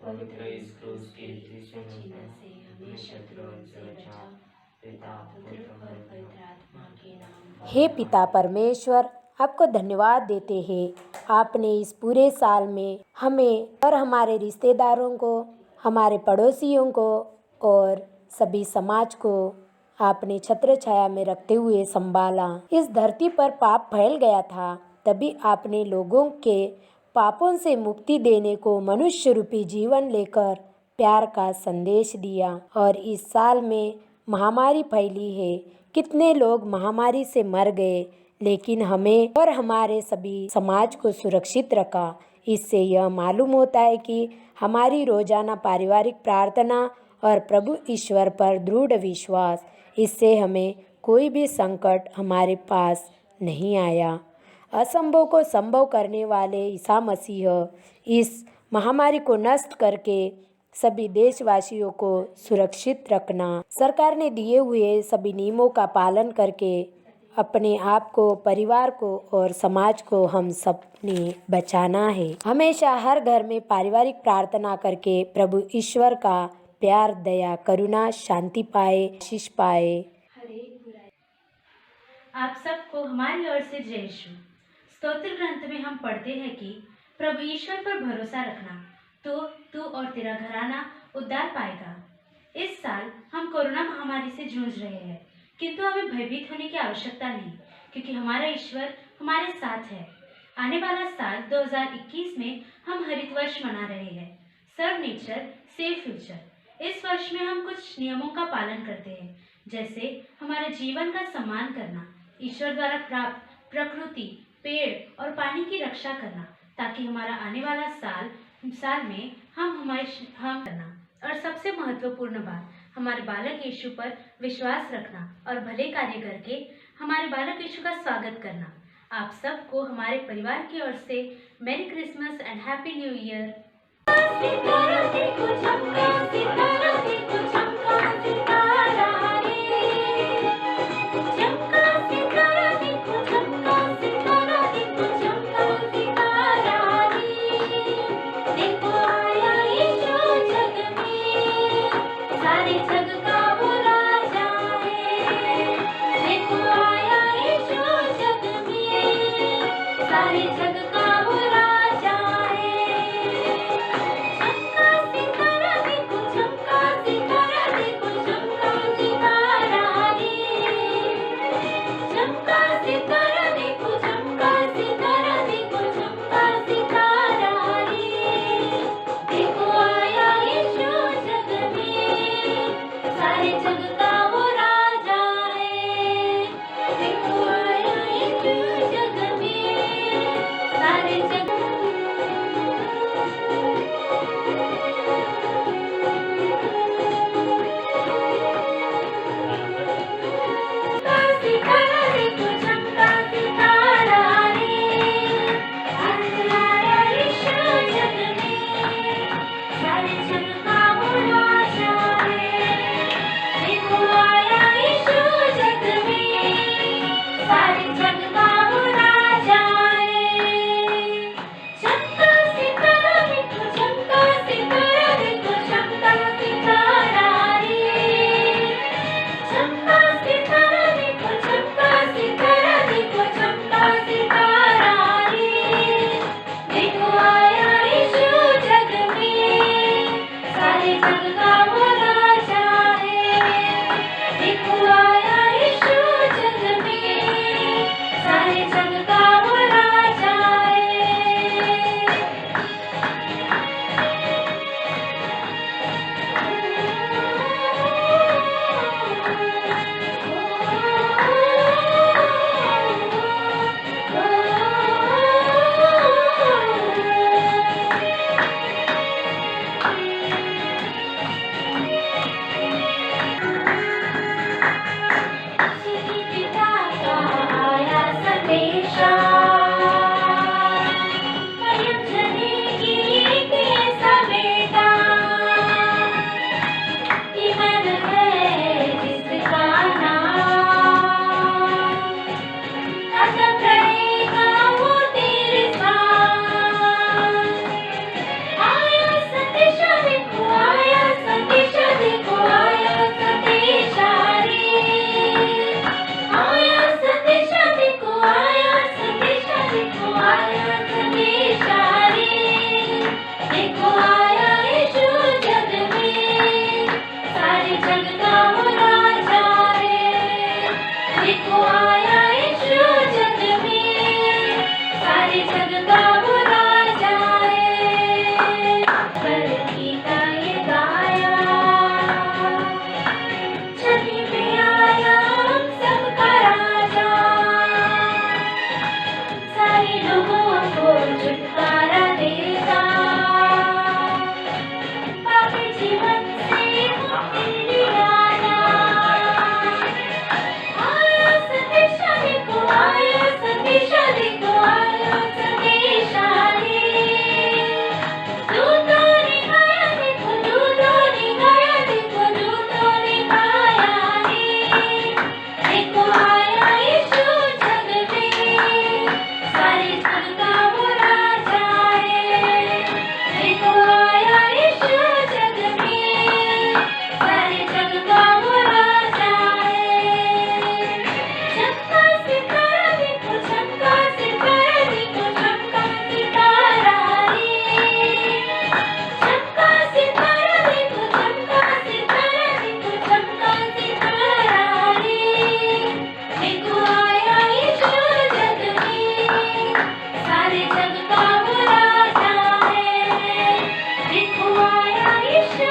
पवित्र इस क्रूस की छीना से हमें शत्रुओं से बचा। पिता पुत्र और पवित्र आत्मा के नाम। हे पिता परमेश्वर, आपको धन्यवाद देते हैं, आपने इस पूरे साल में हमें और हमारे रिश्तेदारों को, हमारे पड़ोसियों को और सभी समाज को आपने छत्र छाया में रखते हुए संभाला। इस धरती पर पाप फैल गया था, तभी आपने लोगों के पापों से मुक्ति देने को मनुष्य रूपी जीवन लेकर प्यार का संदेश दिया। और इस साल में महामारी फैली है, कितने लोग महामारी से मर गए, लेकिन हमें और हमारे सभी समाज को सुरक्षित रखा। इससे यह मालूम होता है कि हमारी रोजाना पारिवारिक प्रार्थना और प्रभु ईश्वर पर दृढ़ विश्वास, इससे हमें कोई भी संकट हमारे पास नहीं आया। असंभव को संभव करने वाले ईसा मसीह इस महामारी को नष्ट करके सभी देशवासियों को सुरक्षित रखना, सरकार ने दिए हुए सभी नियमों का पालन करके अपने आप को, परिवार को और समाज को हम सब ने बचाना है। हमेशा हर घर में पारिवारिक प्रार्थना करके प्रभु ईश्वर का प्यार, दया, करुणा, शांति पाए, आशीष पाए। आप सबको हमारी ओर से जय यीशु। स्तोत्र ग्रंथ में हम पढ़ते हैं कि प्रभु ईश्वर पर भरोसा रखना तो तू और तेरा घराना उद्धार पाएगा। इस साल हम कोरोना महामारी से जूझ रहे हैं, किंतु हमें भयभीत होने की आवश्यकता नहीं, क्योंकि हमारा ईश्वर हमारे साथ है। आने वाला साल 2021 में हम हरित वर्ष मना रहे हैं, सर्व नेचर सेव फ्यूचर। इस वर्ष में हम कुछ नियमों का पालन करते हैं, जैसे हमारे जीवन का सम्मान करना, ईश्वर द्वारा प्राप्त प्रकृति, पेड़ और पानी की रक्षा करना, ताकि हमारा आने वाला साल में हम करना। और सबसे महत्वपूर्ण बात, हमारे बालक यीशु पर विश्वास रखना और भले कार्य करके हमारे बालक यीशु का स्वागत करना। आप सबको हमारे परिवार की ओर से मेरी Christmas and happy new year. छुटकारा देता, पापी जीवन से मुक्ति दिलाना। आया संदेशाने को, आया संदेशाने को, आया संदेशाने। दूतों ने गाया देखो, दूतों ने गाया देखो, दूतों ने गाया है। देखो आया यीशु जग में, सारे जग का वो राजा है। देखो आया यीशु जग में, सारे जग का वो राजा है। चमका सितारा देखो, चमका सितारा देखो, चमका सितारा रे। चमका सितारा देखो, चमका सितारा देखो, चमका सितारा रे। देखो आया यीशु जग में, सारे जग का वो राजा है। देखो आया यीशु